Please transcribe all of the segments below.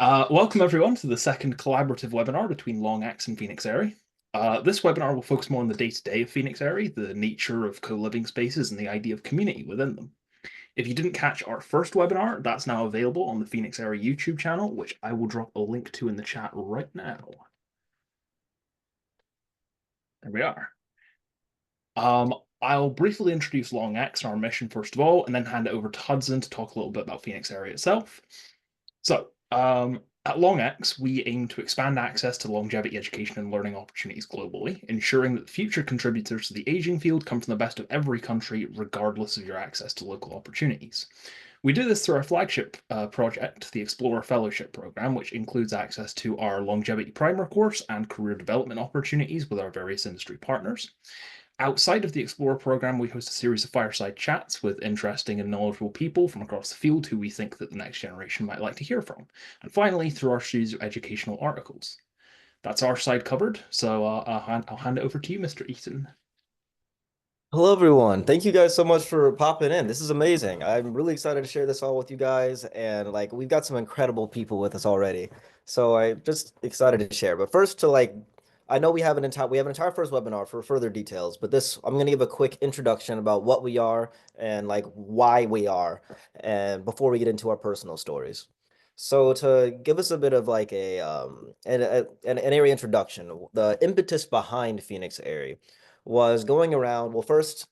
Welcome everyone to the second collaborative webinar between LongX and Phoenix Aerie. This webinar will focus more on the day-to-day of Phoenix Aerie, the nature of co-living spaces and the idea of community within them. If you didn't catch our first webinar, that's now available on the Phoenix Aerie YouTube channel, which I will drop a link to in the chat right now. There we are. I'll briefly introduce LongX and our mission first of all, and then hand it over to Hudson to talk a little bit about Phoenix Aerie itself. At LongX, we aim to expand access to longevity education and learning opportunities globally, ensuring that future contributors to the aging field come from the best of every country, regardless of your access to local opportunities. We do this through our flagship project, the Explorer Fellowship Program, which includes access to our longevity primer course and career development opportunities with our various industry partners. Outside of the Explorer program, we host a series of fireside chats with interesting and knowledgeable people from across the field who we think that the next generation might like to hear from. And finally, through our series of educational articles. That's our side covered, so I'll hand it over to you, Mr. Eaton. Hello, everyone. Thank you guys so much for popping in. This is amazing. I'm really excited to share this all with you guys. And we've got some incredible people with us already. So I'm just excited to share. But first I know we have an entire first webinar for further details, but I'm going to give a quick introduction about what we are and why we are, and before we get into our personal stories. So to give us a bit of an area introduction, the impetus behind Phoenix Aerie was going around. Well, first,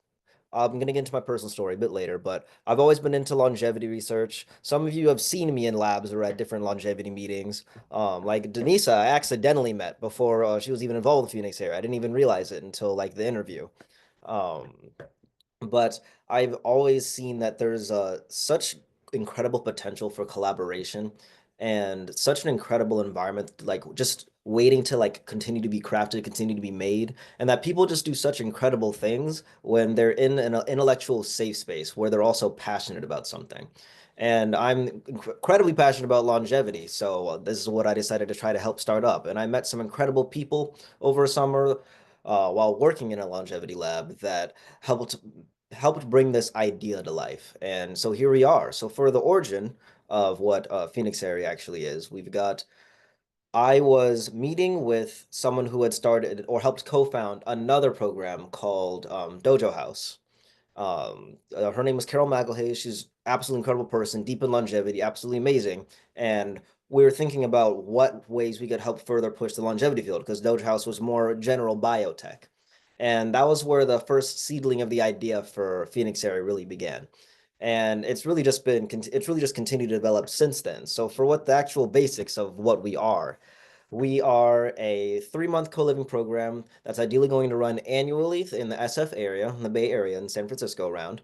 I'm going to get into my personal story a bit later, but I've always been into longevity research. Some of you have seen me in labs or at different longevity meetings. Like Denisa, I accidentally met before she was even involved with Phoenix Air. I didn't even realize it until the interview. Um, but I've always seen that there's such incredible potential for collaboration and such an incredible environment, just waiting to continue to be crafted, continue to be made, and that people just do such incredible things when they're in an intellectual safe space where they're also passionate about something. And I'm incredibly passionate about longevity, so this is what I decided to try to help start up. And I met some incredible people over summer while working in a longevity lab that helped bring this idea to life. And so here we are. So for the origin of what Phoenix Aerie actually is, I was meeting with someone who had started or helped co-found another program called Dojo House. Her name was Carol McElhay. She's absolutely incredible person, deep in longevity, absolutely amazing. And we were thinking about what ways we could help further push the longevity field because Dojo House was more general biotech. And that was where the first seedling of the idea for Phoenix Area really began. And it's really just continued to develop since then. So for what the actual basics of what we are a 3-month co-living program that's ideally going to run annually in the SF area, in the Bay Area in San Francisco around.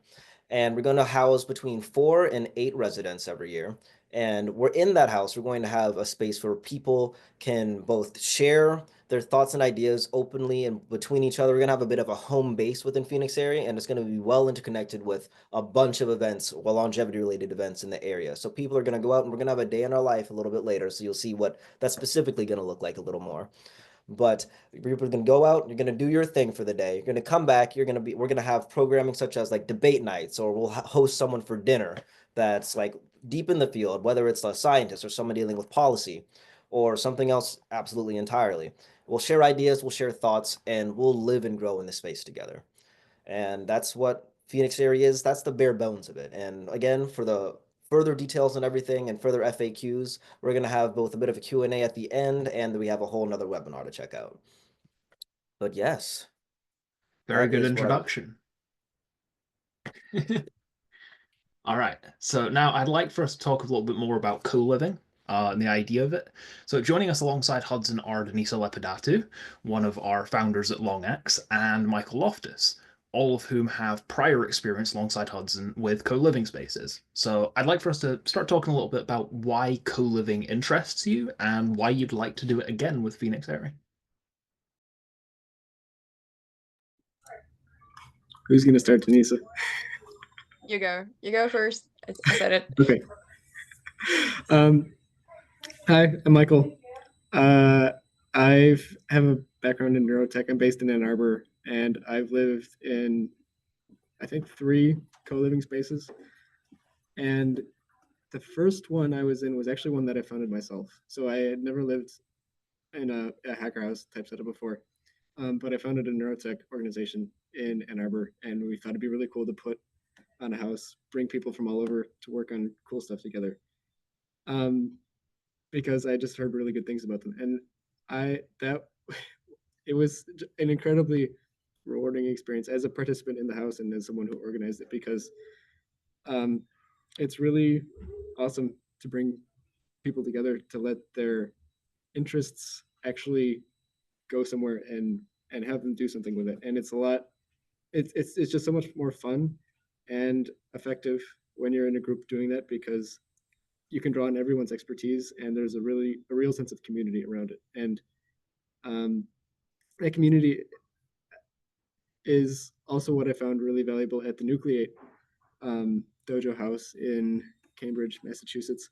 And we're going to house between 4 and 8 residents every year. And we're in that house, we're going to have a space where people can both share their thoughts and ideas openly and between each other. We're going to have a bit of a home base within Phoenix area, and it's going to be well interconnected with a bunch of events, well, longevity related events in the area. So people are going to go out and we're going to have a day in our life a little bit later. So you'll see what that's specifically going to look like a little more. But you're going to go out, you're going to do your thing for the day. You're going to come back, we're going to have programming such as debate nights, or we'll host someone for dinner that's deep in the field, whether it's a scientist or someone dealing with policy or something else absolutely entirely. We'll share ideas, we'll share thoughts, and we'll live and grow in this space together. And that's what Phoenix Area is. That's the bare bones of it. And again, for the further details and everything and further FAQs, we're going to have both a bit of a Q&A at the end, and we have a whole nother webinar to check out. But yes, Very that good is what I introduction. All right, so now I'd like for us to talk a little bit more about co-living and the idea of it. So joining us alongside Hudson are Denisa Lepidatu, one of our founders at LongX, and Michael Loftus, all of whom have prior experience alongside Hudson with co-living spaces. So I'd like for us to start talking a little bit about why co-living interests you and why you'd like to do it again with Phoenix Aerie. Who's going to start, Denisa? You go. You go first. I said it. Okay. Hi, I'm Michael. I have a background in neurotech. I'm based in Ann Arbor, and I've lived in, I think, 3 co-living spaces. And the first one I was in was actually one that I founded myself. So I had never lived in a hacker house type setup before. But I founded a neurotech organization in Ann Arbor, and we thought it'd be really cool to put on a house, bring people from all over to work on cool stuff together. Because I just heard really good things about them, and it was an incredibly rewarding experience as a participant in the house and as someone who organized it, because it's really awesome to bring people together to let their interests actually go somewhere and have them do something with it. And it's a lot. It's just so much more fun and effective when you're in a group doing that, because you can draw on everyone's expertise, and there's a real sense of community around it. And that community is also what I found really valuable at the Nucleate dojo house in Cambridge, Massachusetts.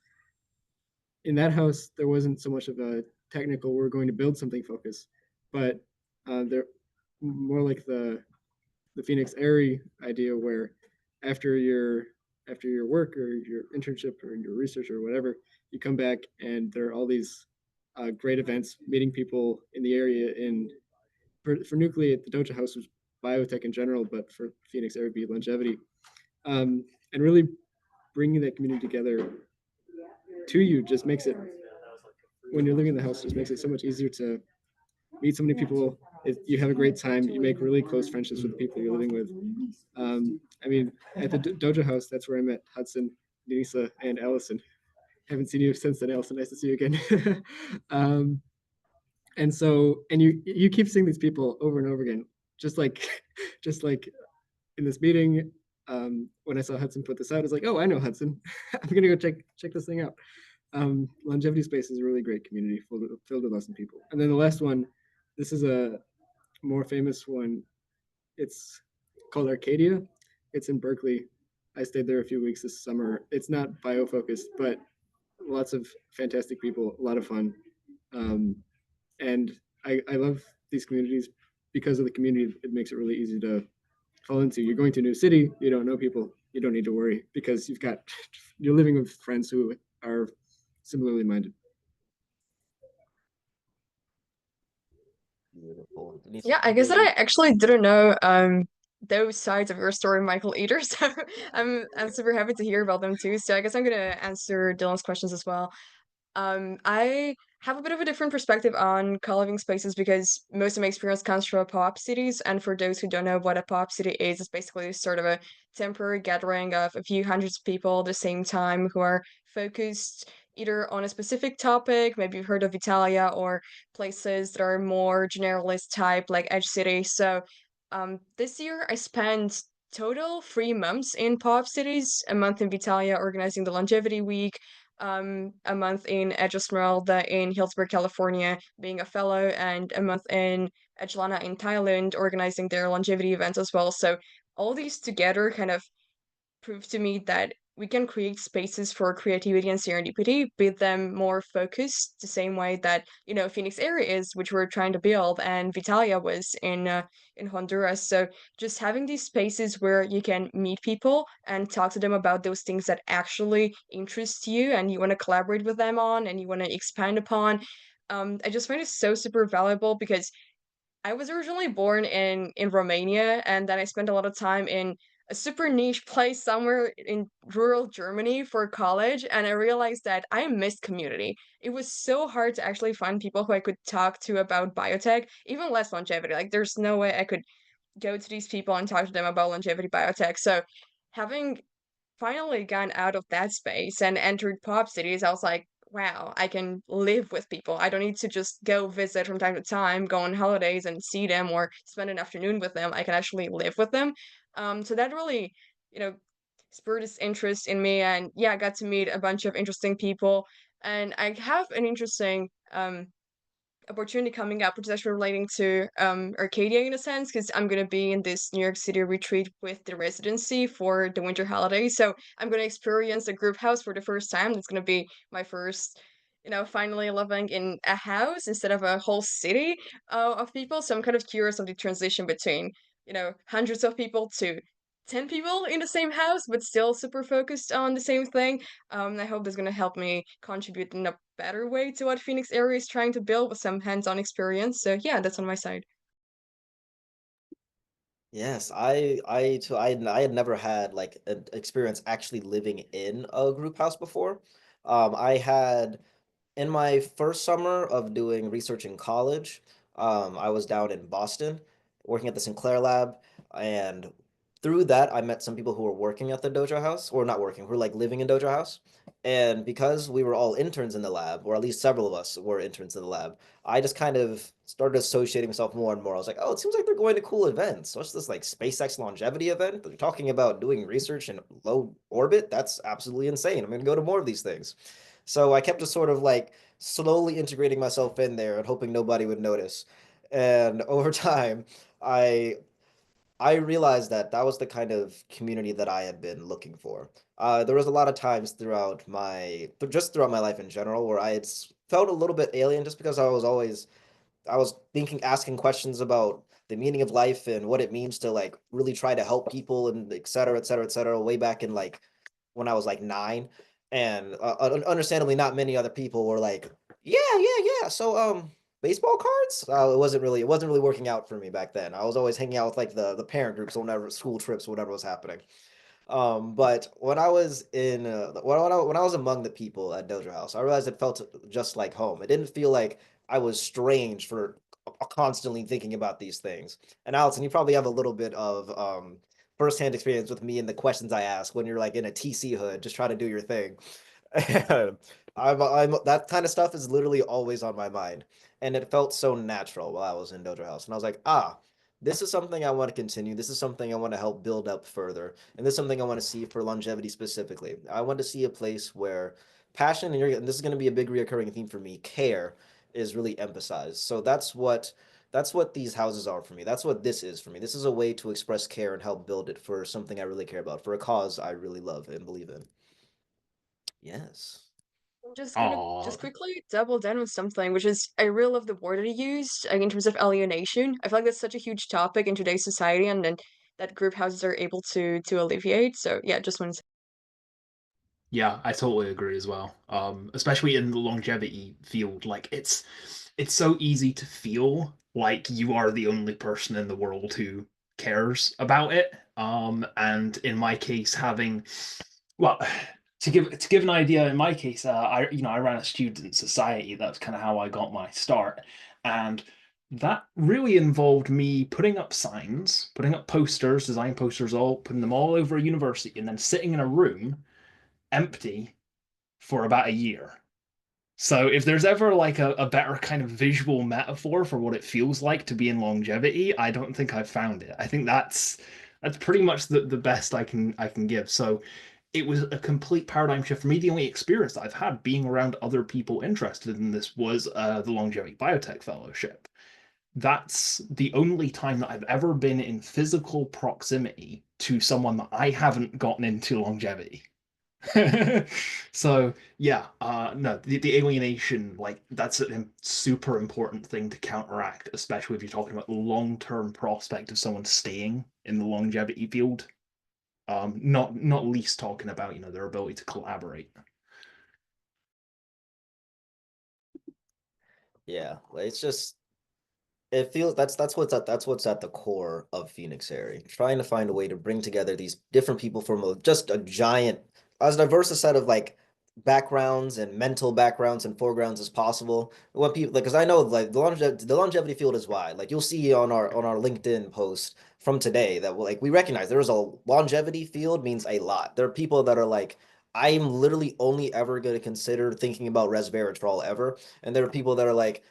In that house, there wasn't so much of a technical, we're going to build something focus, but they're more like the Phoenix Aerie idea, where after your work or your internship or your research or whatever, you come back and there are all these great events, meeting people in the area. For Nucleate, the dojo house was biotech in general, but for Phoenix Aerie, be longevity, and really bringing that community together to you just makes it, when you're living in the house, just makes it so much easier to meet so many people. You have a great time. You make really close friendships with the people you're living with. I mean, at the dojo house, that's where I met Hudson, Denisa, and Allison. Haven't seen you since then, Allison. Nice to see you again. And you keep seeing these people over and over again, just like in this meeting. When I saw Hudson put this out, I was like, oh, I know Hudson. I'm gonna go check this thing out. Longevity Space is a really great community filled with awesome people. And then the last one, this is a more famous one. It's called Arcadia. It's in Berkeley. I stayed there a few weeks this summer. It's not bio-focused, but lots of fantastic people, a lot of fun. And I love these communities because of the community. It makes it really easy to fall into. You're going to a new city, you don't know people, you don't need to worry, because you're living with friends who are similarly minded. Beautiful. Yeah, I guess that I actually didn't know those sides of your story, Michael, either. So I'm super happy to hear about them too. So I guess I'm gonna answer Dylan's questions as well. I have a bit of a different perspective on co-living spaces because most of my experience comes from pop cities. And for those who don't know what a pop city is, it's basically sort of a temporary gathering of a few hundreds of people at the same time who are focused either on a specific topic, maybe you've heard of Italia, or places that are more generalist type, like Edge City. So this year I spent total 3 months in pop cities, a month in Vitalia organizing the Longevity Week, a month in Edge Esmeralda in Hillsborough, California, being a fellow, and a month in Edgelana in Thailand, organizing their longevity events as well. So all these together kind of proved to me that we can create spaces for creativity and serendipity, build them more focused, the same way that Phoenix Aerie is, which we're trying to build, and Vitalia was in Honduras. So just having these spaces where you can meet people and talk to them about those things that actually interest you and you want to collaborate with them on and you want to expand upon. I just find it so super valuable because I was originally born in Romania, and then I spent a lot of time in a super niche place somewhere in rural Germany for college, and I realized that I missed community. It was so hard to actually find people who I could talk to about biotech, even less longevity. Like, there's no way I could go to these people and talk to them about longevity biotech. So having finally gotten out of that space and entered pop cities, I was like, wow, I can live with people. I don't need to just go visit from time to time, go on holidays and see them or spend an afternoon with them. I can actually live with them. So that really, you know, spurred this interest in me. And yeah, I got to meet a bunch of interesting people. And I have an interesting opportunity coming up, which is actually relating to Arcadia in a sense, because I'm gonna be in this New York City retreat with the residency for the winter holidays. So I'm gonna experience a group house for the first time. That's gonna be my first, finally living in a house instead of a whole city of people. So I'm kind of curious of the transition between, hundreds of people to 10 people in the same house, but still super focused on the same thing. I hope that's gonna help me contribute in a better way to what Phoenix Aerie is trying to build with some hands-on experience. So yeah, that's on my side. Yes, I had never had like an experience actually living in a group house before. I had in my first summer of doing research in college, I was down in Boston working at the Sinclair lab, and through that, I met some people who were working at the dojo house, or not working, who were like living in dojo house. And because we were all interns in the lab, or at least several of us were interns in the lab, I just kind of started associating myself more and more. I was like, oh, it seems like they're going to cool events. What's this like SpaceX longevity event? They're talking about doing research in low orbit. That's absolutely insane. I'm going to go to more of these things. So I kept just sort of like slowly integrating myself in there and hoping nobody would notice. And over time, I I realized that that was the kind of community that I had been looking for. There was a lot of times just throughout my life in general, where felt a little bit alien just because I was asking questions about the meaning of life and what it means to like really try to help people and et cetera, et cetera, et cetera, way back in like when I was like 9. And understandably, not many other people were like, yeah, yeah, yeah. So, baseball cards? It wasn't really working out for me back then. I was always hanging out with like the parent groups, whenever school trips, whatever was happening. But when I was in when I was among the people at Dojo House, I realized it felt just like home. It didn't feel like I was strange for constantly thinking about these things. And Allison, you probably have a little bit of firsthand experience with me and the questions I ask when you're like in a TC hood, just trying to do your thing. And I'm that kind of stuff is literally always on my mind. And it felt so natural while I was in Dojo House. And I was like, this is something I want to continue. This is something I want to help build up further. And this is something I want to see for longevity specifically. I want to see a place where passion, and this is going to be a big reoccurring theme for me, care is really emphasized. So that's what these houses are for me. That's what this is for me. This is a way to express care and help build it for something I really care about, for a cause I really love and believe in. Yes. I'm just gonna Aw, just quickly double down on something, which is I really love the word that you used, like, in terms of alienation. I feel like that's such a huge topic in today's society, and then that group houses are able to alleviate. So yeah, just want to say. yeah, I totally agree as well. Especially in the longevity field, like it's so easy to feel like you are the only person in the world who cares about it. And in my case, having well, to give an idea, in my case, I ran a student society. That's kind of how I got my start, and that really involved me putting up signs, putting up posters, design posters, all putting them all over a university, and then sitting in a room empty for about a year. So if there's ever like a better kind of visual metaphor for what it feels like to be in longevity, I don't think I've found it. I think that's pretty much the best I can give. So it was a complete paradigm shift for me. The only experience that I've had being around other people interested in this was the Longevity Biotech Fellowship. That's the only time that I've ever been in physical proximity to someone that I haven't gotten into longevity. So yeah, no, the alienation, like that's a super important thing to counteract, especially if you're talking about the long-term prospect of someone staying in the longevity field. Not least talking about, their ability to collaborate. Yeah, like, it's just it feels that's what's at the core of Phoenix Aerie. Trying to find a way to bring together these different people from just a giant, as diverse a set of like backgrounds and mental backgrounds and foregrounds as possible. What people like, because I know like the longevity field is wide. Like you'll see on our LinkedIn post from today that like we recognize there is a longevity field means a lot. There are people that are like, I'm literally only ever going to consider thinking about resveratrol ever. And there are people that are like,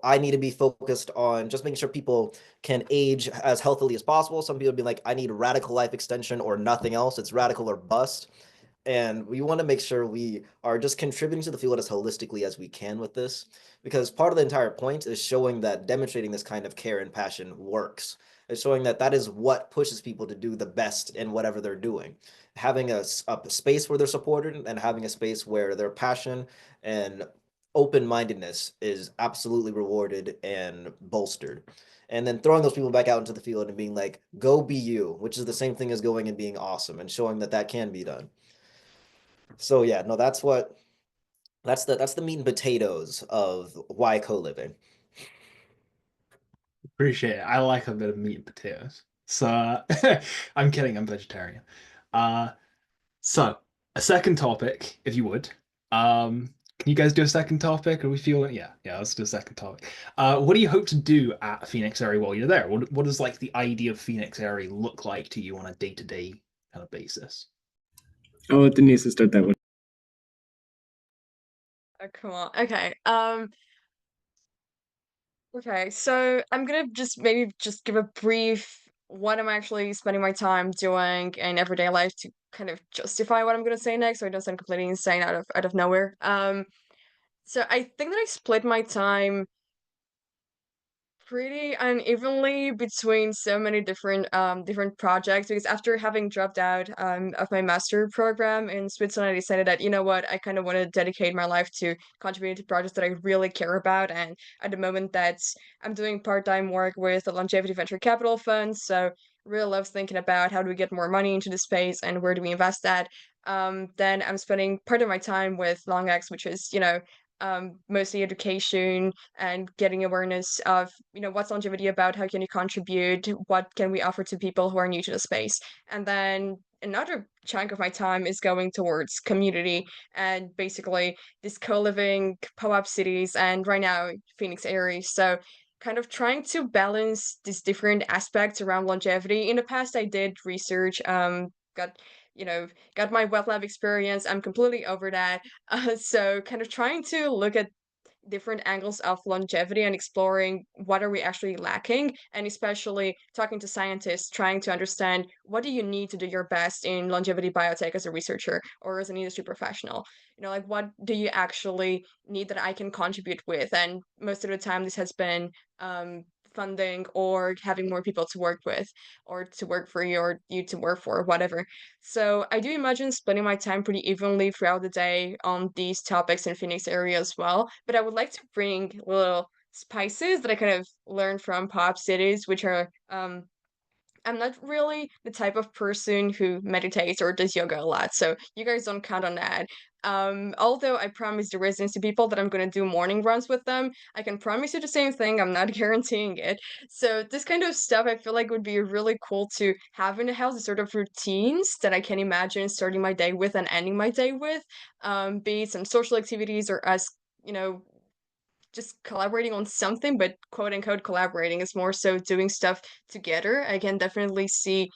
I need to be focused on just making sure people can age as healthily as possible. Some people be like, I need radical life extension or nothing else. It's radical or bust. And we want to make sure we are just contributing to the field as holistically as we can with this, because part of the entire point is showing that demonstrating this kind of care and passion works. It's showing that that is what pushes people to do the best in whatever they're doing. Having a space where they're supported and having a space where their passion and open-mindedness is absolutely rewarded and bolstered. And then throwing those people back out into the field and being like, go be you, which is the same thing as going and being awesome and showing that that can be done. So yeah, no, that's the meat and potatoes of why co-living. Appreciate it. I like a bit of meat and potatoes. So I'm kidding, I'm vegetarian. Uh so a second topic, if you would. Can you guys do a second topic? Are we feeling yeah, let's do a second topic. What do you hope to do at Phoenix Aerie while you're there? What does like the idea of Phoenix Aerie look like to you on a day-to-day kind of basis? I'll let Denise start that one. Oh, come on. Okay. Okay, so I'm gonna just maybe just give a brief what I'm actually spending my time doing in everyday life to kind of justify what I'm gonna say next, so it doesn't sound completely insane out of nowhere. So I think that I split my time pretty unevenly between so many different projects because after having dropped out of my master program in Switzerland, I decided that you know what, I kind of want to dedicate my life to contributing to projects that I really care about. And at the moment, that's I'm doing part-time work with a longevity venture capital fund, so really loves thinking about how do we get more money into the space and where do we invest that. Then I'm spending part of my time with LongX, which is mostly education and getting awareness of what's longevity about, how can you contribute, what can we offer to people who are new to the space. And then another chunk of my time is going towards community and basically this co-living pop-up cities and right now Phoenix Aerie. So kind of trying to balance these different aspects around longevity. In the past I did research, got you know got my wet lab experience. I'm completely over that. So kind of trying to look at different angles of longevity and exploring what are we actually lacking, and especially talking to scientists trying to understand what do you need to do your best in longevity biotech as a researcher or as an industry professional. Like what do you actually need that I can contribute with? And most of the time this has been funding or having more people to work with or to work for you or you to work for, whatever. So I do imagine splitting my time pretty evenly throughout the day on these topics in Phoenix Area as well. But I would like to bring little spices that I kind of learned from pop cities, which are I'm not really the type of person who meditates or does yoga a lot, so you guys don't count on that. Although I promised the residency people that I'm gonna do morning runs with them, I can promise you the same thing, I'm not guaranteeing it. So this kind of stuff I feel like would be really cool to have in the house, the sort of routines that I can imagine starting my day with and ending my day with. Be it some social activities or us, you know, just collaborating on something, but quote unquote collaborating is more so doing stuff together. I can definitely see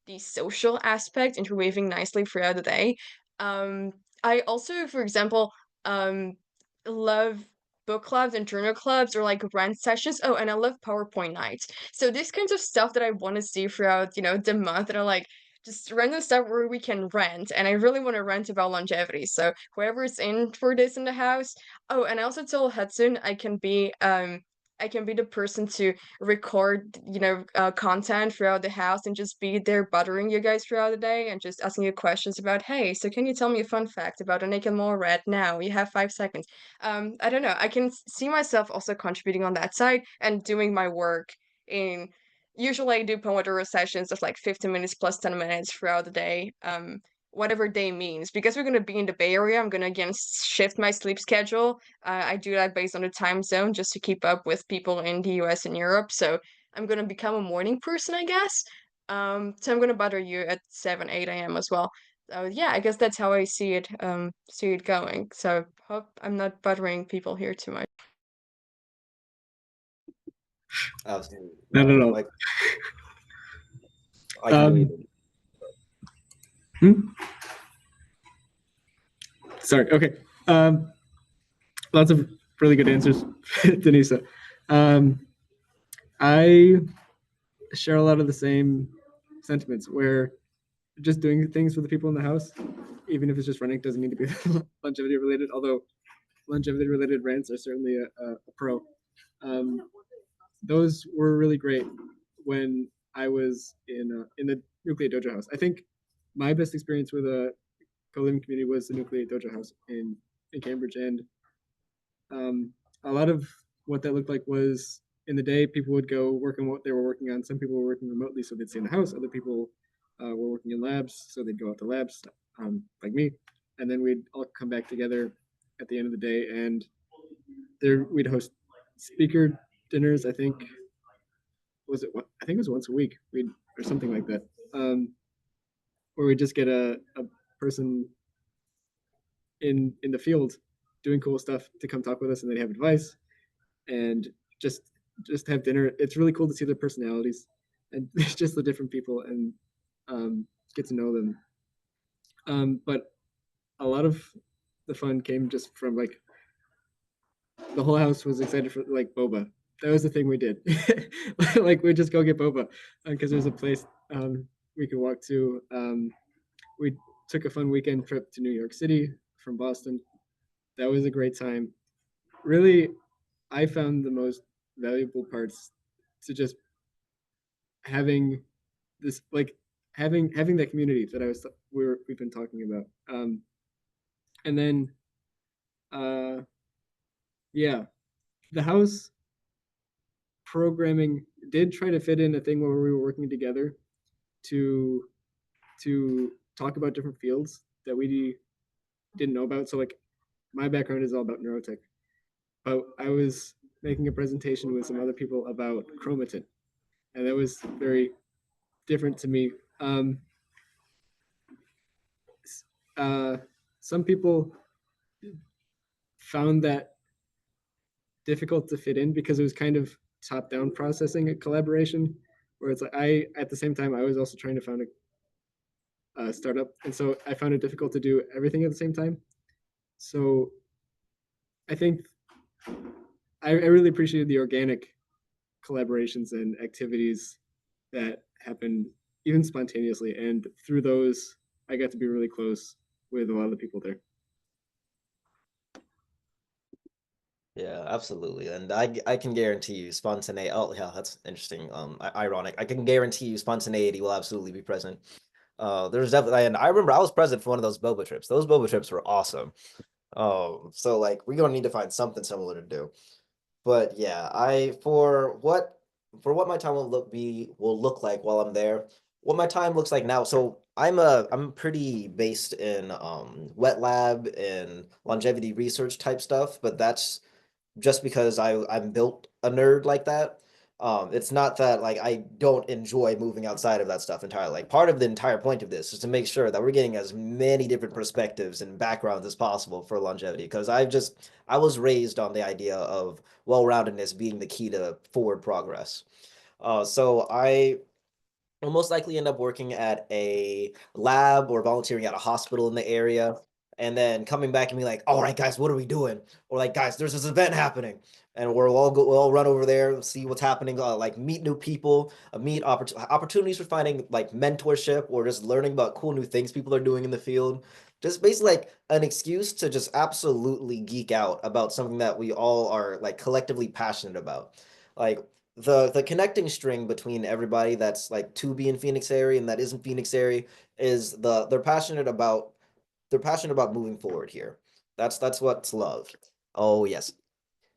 the social aspect interweaving nicely throughout the day. Um, I also, for example, um, love book clubs and journal clubs or like rant sessions. Oh, and I love PowerPoint nights. So these kinds of stuff that I want to see throughout, the month that are like just random stuff where we can rant. And I really want to rant about longevity. So whoever's in for this in the house. Oh, and I also told Hudson I can be the person to record, content throughout the house and just be there bothering you guys throughout the day and just asking you questions about, hey, so can you tell me a fun fact about a naked mole rat now? You have 5 seconds. I don't know. I can see myself also contributing on that side and doing my work in usually I do Pomodoro sessions of like 15 minutes plus 10 minutes throughout the day. Whatever day means. Because we're gonna be in the Bay Area, I'm gonna again shift my sleep schedule. I do that based on the time zone just to keep up with people in the US and Europe. So I'm gonna become a morning person, I guess. So I'm gonna bother you at 7, 8 a.m. as well. So yeah, I guess that's how I see it going. So hope I'm not bothering people here too much. Absolutely. Not at all. Like, I can believe it. Sorry. Okay. Lots of really good answers, Denisa. I share a lot of the same sentiments where just doing things for the people in the house, even if it's just running, doesn't need to be longevity related, although longevity related rants are certainly a pro. Those were really great when I was in the Nucleate Dojo house. I think my best experience with a co-living community was the Nucleate Dojo house in Cambridge, and A lot of what that looked like was in the day, people would go work on what they were working on. Some people were working remotely, so they'd stay in the house. Other people were working in labs, so they'd go out to labs, like me. And then we'd all come back together at the end of the day, and there we'd host speaker dinners. I think I think it was once a week. We'd or something like that, where we just get a person in the field doing cool stuff to come talk with us, and they'd have advice and just have dinner. It's really cool to see their personalities and just the different people and get to know them. But a lot of the fun came just from like the whole house was excited for like boba. That was the thing we did. Like we'd just go get boba because there's a place we could walk to. We took a fun weekend trip to New York City from Boston. That was a great time. Really, I found the most valuable parts to just having this like having that community that we've been talking about. And then yeah, the house programming did try to fit in a thing where we were working together to talk about different fields that we didn't know about. So like my background is all about neurotech, but I was making a presentation with some other people about chromatin, and that was very different to me. Uh, some people found that difficult to fit in because it was kind of top-down processing a collaboration, where it's like I at the same time I was also trying to found a startup, and so I found it difficult to do everything at the same time. So I think I really appreciated the organic collaborations and activities that happen even spontaneously, and through those I got to be really close with a lot of the people there. Yeah, absolutely. And I can guarantee you spontaneity. Oh, yeah, that's interesting. Ironic. I can guarantee you spontaneity will absolutely be present. There's definitely, and I remember I was present for one of those boba trips. Those boba trips were awesome. So like we're gonna need to find something similar to do. But yeah, I for what my time will look like while I'm there. What my time looks like now. So I'm pretty based in wet lab and longevity research type stuff, but that's just because I'm built a nerd like that. It's not that like I don't enjoy moving outside of that stuff entirely. Like part of the entire point of this is to make sure that we're getting as many different perspectives and backgrounds as possible for longevity. Because I was raised on the idea of well-roundedness being the key to forward progress. So I will most likely end up working at a lab or volunteering at a hospital in the area, and then coming back and be like, all right, guys, what are we doing? Or like, guys, there's this event happening. And we'll all run over there, see what's happening, like meet new people, meet opportunities for finding like mentorship or just learning about cool new things people are doing in the field. Just basically like an excuse to just absolutely geek out about something that we all are like collectively passionate about. Like the connecting string between everybody that's like to be in Phoenix area and that isn't Phoenix area is they're passionate about moving forward here. That's what's love. Oh yes,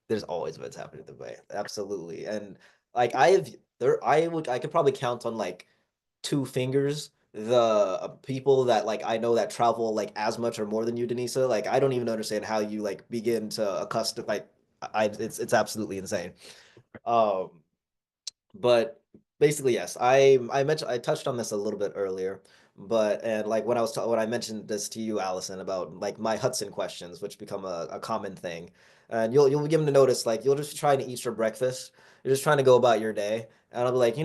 there's always events happening in the Bay. Absolutely. And like I could probably count on like two fingers the people that like I know that travel like as much or more than you, Denisa. Like I don't even understand how you like begin to accustom like it's absolutely insane. Um but basically, yes, I mentioned I touched on this a little bit earlier, but and like when I mentioned this to you, Allison, about like my Hudson questions, which become a common thing, and you'll begin to notice like you'll just try to eat your breakfast, you're just trying to go about your day, and I'll be like,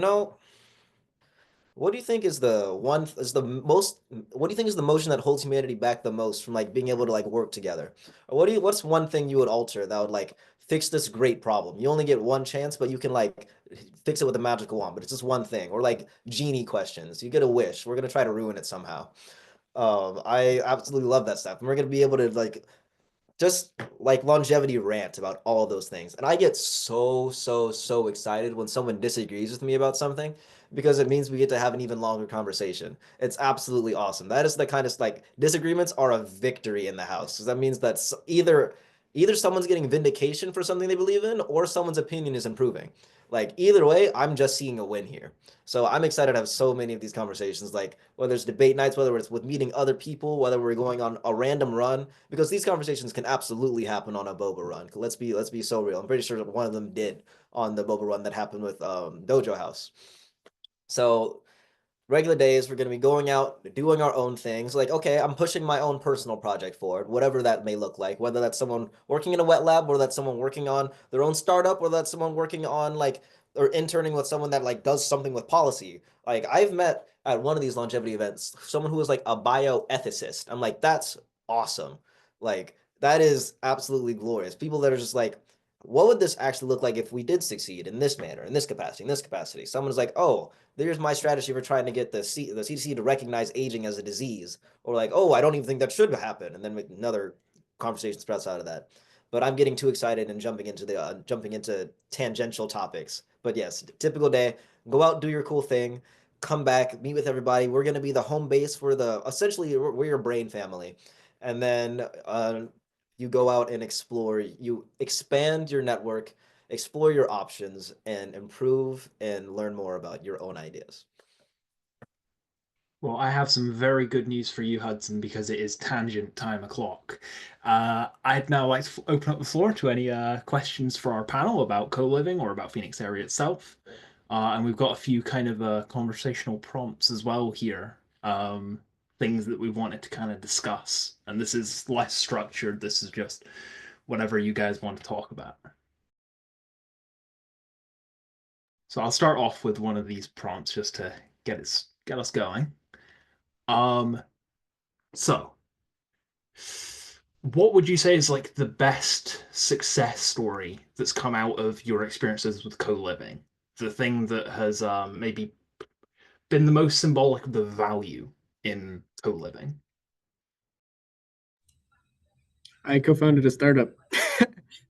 what do you think is the most what do you think is the motion that holds humanity back the most from like being able to like work together? Or what's one thing you would alter that would like fix this great problem? You only get one chance, but you can like fix it with a magical wand, but it's just one thing. Or like genie questions. You get a wish. We're gonna try to ruin it somehow. I absolutely love that stuff. And we're gonna be able to like just like longevity rant about all those things. And I get so excited when someone disagrees with me about something because it means we get to have an even longer conversation. It's absolutely awesome. That is the kind of like disagreements are a victory in the house because that means that either Either someone's getting vindication for something they believe in, or someone's opinion is improving. Like either way, I'm just seeing a win here. So I'm excited to have so many of these conversations, like whether it's debate nights, whether it's with meeting other people, whether we're going on a random run, because these conversations can absolutely happen on a boba run. Let's be so real. I'm pretty sure one of them did on the boba run that happened with Dojo House. So regular days, we're going to be going out, doing our own things. Like, okay, I'm pushing my own personal project forward, whatever that may look like, whether that's someone working in a wet lab, or that's someone working on their own startup, or that's someone working on like, or interning with someone that like does something with policy. Like, I've met at one of these longevity events someone who is like a bioethicist. I'm like, that's awesome. Like, that is absolutely glorious. People that are just like, what would this actually look like if we did succeed in this manner, in this capacity, in this capacity? Someone's like, oh, there's my strategy for trying to get the CDC to recognize aging as a disease, or like, oh, I don't even think that should happen, and then another conversation sprouts out of that. But I'm getting too excited and jumping into tangential topics. But yes, typical day. Go out, do your cool thing, come back, meet with everybody. We're gonna be the home base for the essentially we're your brain family, and then you go out and explore. You expand your network, explore your options, and improve and learn more about your own ideas. Well, I have some very good news for you, Hudson, because it is tangent time o'clock. I'd now like to open up the floor to any questions for our panel about co-living or about Phoenix area itself. And we've got a few kind of conversational prompts as well here, things that we wanted to kind of discuss. And this is less structured. This is just whatever you guys want to talk about. So I'll start off with one of these prompts just to get us going. Um, so what would you say is like the best success story that's come out of your experiences with co-living? The thing that has maybe been the most symbolic of the value in co-living? I co-founded a startup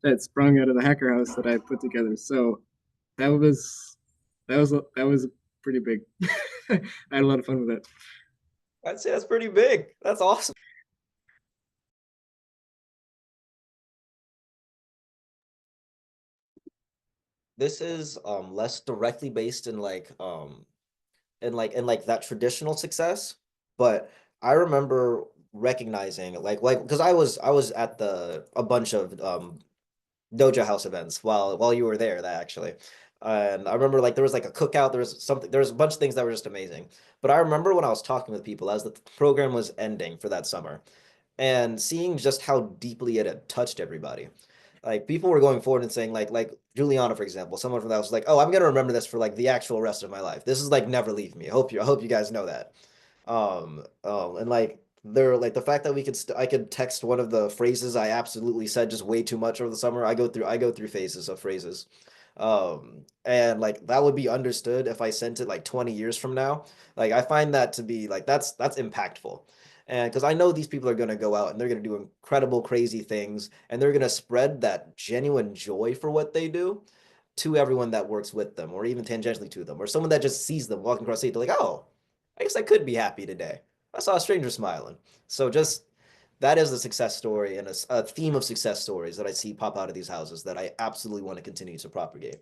that sprung out of the hacker house that I put together. So that was that was pretty big. I had a lot of fun with it. I'd say that's pretty big. That's awesome. This is less directly based in like that traditional success, but I remember recognizing like because I was at a bunch of Dojo House events while you were there, that actually. And I remember like there was like a cookout, there was a bunch of things that were just amazing. But I remember when I was talking with people as the program was ending for that summer, and seeing just how deeply it had touched everybody. Like people were going forward and saying like Juliana, for example, someone from that was like, oh, I'm gonna remember this for like the actual rest of my life. This is like never leave me. I hope you guys know that. And like they're like the fact that I could text one of the phrases I absolutely said just way too much over the summer. I go through phases of phrases. And like that would be understood if I sent it like 20 years from now. Like I find that to be like that's impactful. And because I know these people are going to go out and they're going to do incredible, crazy things, and they're going to spread that genuine joy for what they do to everyone that works with them, or even tangentially to them, or someone that just sees them walking across the street. They're like, oh, I guess I could be happy today. I saw a stranger smiling. So just that is a success story and a theme of success stories that I see pop out of these houses that I absolutely want to continue to propagate.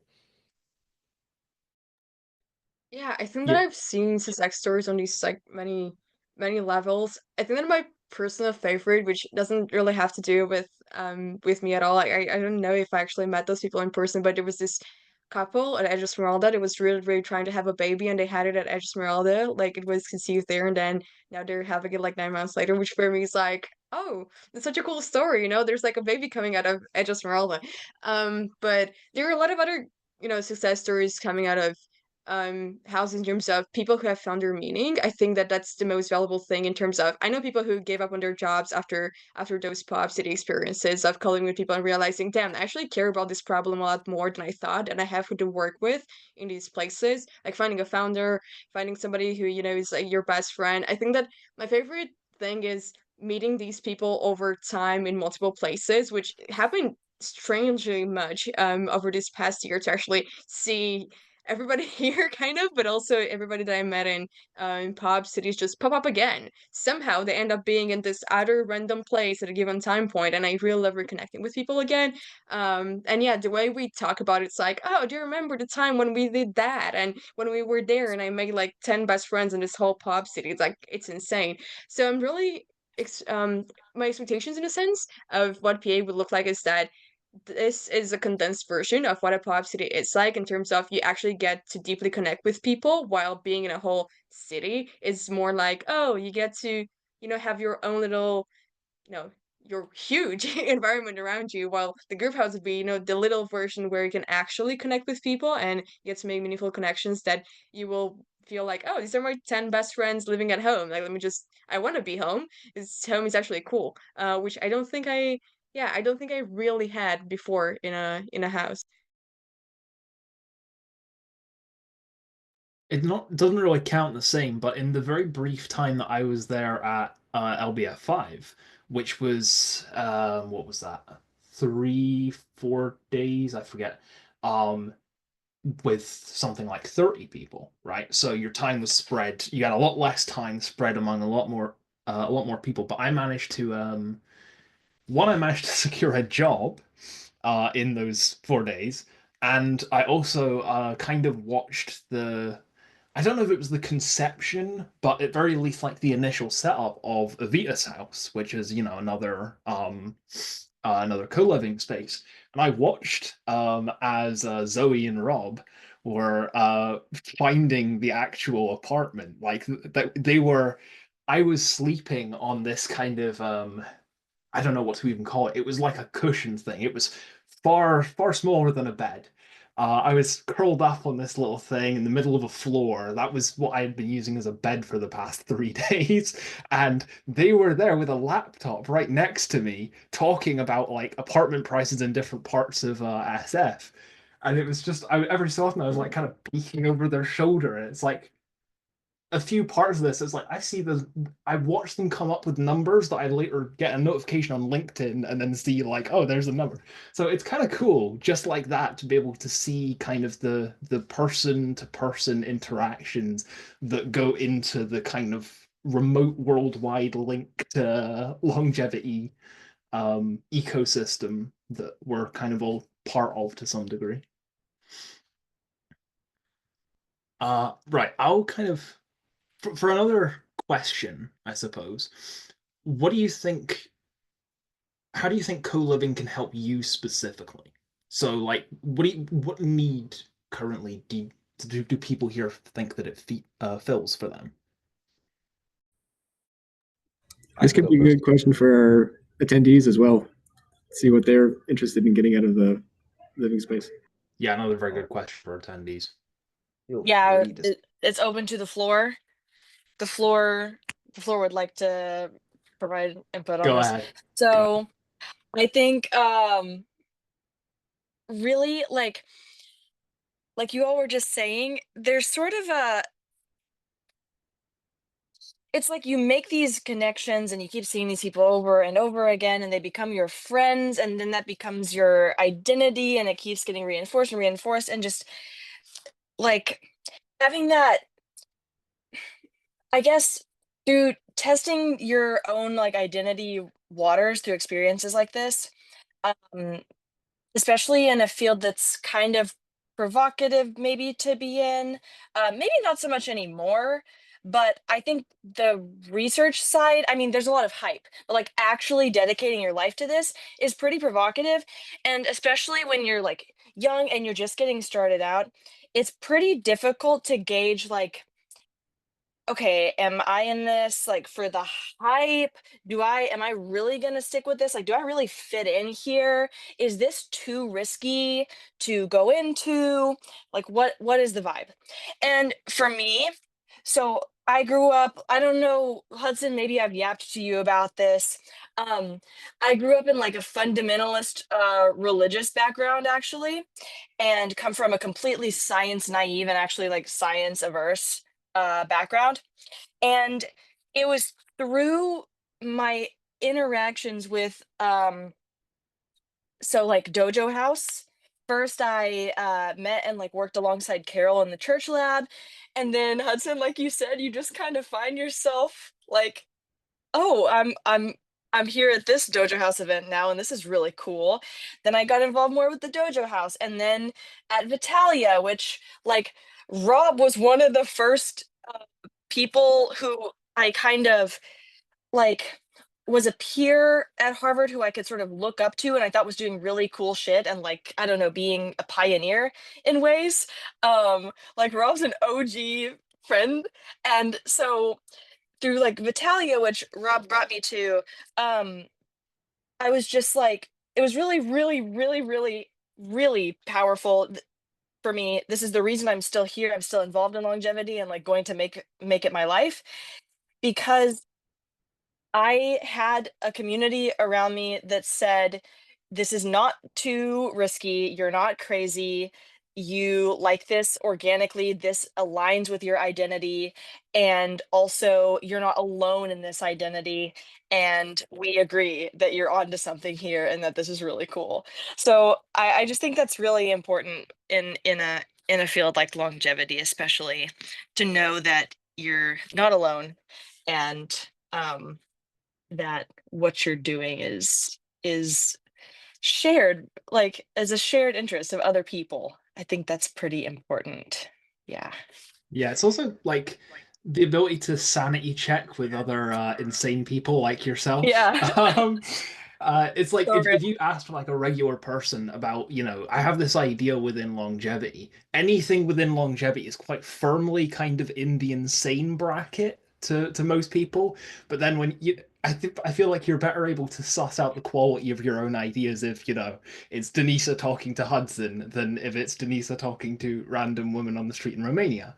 Yeah, I think that Yeah. I've seen success stories on these like many levels. I think that my personal favorite, which doesn't really have to do with me at all. I don't know if I actually met those people in person, but there was this couple at Edge Esmeralda that was really trying to have a baby, and they had it at Edge Esmeralda. Like it was conceived there, and then now they're having it like 9 months later, which for me is like, oh, it's such a cool story, you know? There's like a baby coming out of Edge Esmeralda. But there are a lot of other, success stories coming out of houses in terms of people who have found their meaning. I think that that's the most valuable thing in terms of I know people who gave up on their jobs after those pop city experiences of calling with people and realizing, damn, I actually care about this problem a lot more than I thought, and I have who to work with in these places. Like finding a founder, finding somebody who, is like your best friend. I think that my favorite thing is meeting these people over time in multiple places, which happened strangely much over this past year to actually see everybody here kind of, but also everybody that I met in pop cities just pop up again. Somehow they end up being in this other random place at a given time point, and I really love reconnecting with people again. And yeah, the way we talk about it's like, oh, do you remember the time when we did that and when we were there and I made like 10 best friends in this whole pop city? It's like it's insane. So I'm really my expectations in a sense of what PA would look like is that this is a condensed version of what a pop city is like in terms of you actually get to deeply connect with people while being in a whole city is more like, oh, you get to, have your own little, you know, your huge environment around you, while the group house would be, the little version where you can actually connect with people and get to make meaningful connections that you will feel like, oh, these are my 10 best friends living at home. Like, I want to be home. This home is actually cool. Which I don't think I really had before in a house. It not doesn't really count the same, but in the very brief time that I was there at LBF 5, which was what was that? 3, 4 days, I forget. Um, with something like 30 people, right? So your time was spread. You got a lot less time spread among a lot more people. But I managed to secure a job in those 4 days, and I also kind of watched the. I don't know if it was the conception, but at very least, like the initial setup of Evita's house, which is another co-living space. And I watched as Zoe and Rob were finding the actual apartment. Like that they were. I was sleeping on this kind of I don't know what to even call it. It was like a cushion thing. It was far smaller than a bed. I was curled up on this little thing in the middle of a floor. That was what I had been using as a bed for the past 3 days. And they were there with a laptop right next to me talking about like apartment prices in different parts of SF. And it was just, every so often I was like kind of peeking over their shoulder. And it's like, a few parts of this, it's like I watch them come up with numbers that I later get a notification on LinkedIn and then see like, oh, there's a number. So it's kind of cool, just like that, to be able to see kind of the person to person interactions that go into the kind of remote worldwide link to longevity ecosystem that we're kind of all part of to some degree. Right, I'll kind of for another question, I suppose, what do you think? How do you think co-living can help you specifically? So, like, what need currently do people here think that fills for them? I This can could go be a first. good question for our attendees as well. See what they're interested in getting out of the living space. Yeah, another very good question for attendees. Feel Yeah, free to. it's open to the floor. The floor, the floor would like to provide input on Go this. ahead. So I think really like you all were just saying, there's sort of it's like you make these connections and you keep seeing these people over and over again and they become your friends and then that becomes your identity and it keeps getting reinforced and reinforced and just like having that, I guess, through testing your own like identity waters through experiences like this, um, especially in a field that's kind of provocative maybe to be in, maybe not so much anymore, but I think the research side, I mean, there's a lot of hype, but like actually dedicating your life to this is pretty provocative. And especially when you're like young and you're just getting started out, it's pretty difficult to gauge like, okay, am I in this like for the hype? Am I really going to stick with this? Like, do I really fit in here? Is this too risky to go into? Like, what is the vibe? And for me, so I grew up, I don't know, Hudson, maybe I've yapped to you about this. Um, I grew up in like a fundamentalist religious background actually, and come from a completely science naive and actually like science averse background. And it was through my interactions with so like Dojo House first I met and like worked alongside Carol in the church lab, and then Hudson, like you said, you just kind of find yourself like, oh, I'm here at this Dojo House event now, and this is really cool. Then I got involved more with the Dojo House, and then at Vitalia, which like Rob was one of the first people who I kind of like was a peer at Harvard who I could sort of look up to and I thought was doing really cool shit and like I don't know being a pioneer in ways. Like Rob's an OG friend, and so through like Vitalia, which Rob brought me to, um, I was just like it was really, really, really, really, really powerful for me. This is the reason I'm still here. I'm still involved in longevity and like going to make it my life because I had a community around me that said, this is not too risky. You're not crazy. You like this organically. This aligns with your identity. And also, you're not alone in this identity. And we agree that you're onto something here and that this is really cool. So I just think that's really important in a field like longevity, especially to know that you're not alone and that what you're doing is shared like as a shared interest of other people. I think that's pretty important. Yeah. Yeah, it's also like the ability to sanity check with other insane people like yourself. Yeah. It's like So real. if you asked like a regular person about, I have this idea within longevity. Anything within longevity is quite firmly kind of in the insane bracket to most people. But then I feel like you're better able to suss out the quality of your own ideas if, it's Denisa talking to Hudson than if it's Denisa talking to random women on the street in Romania.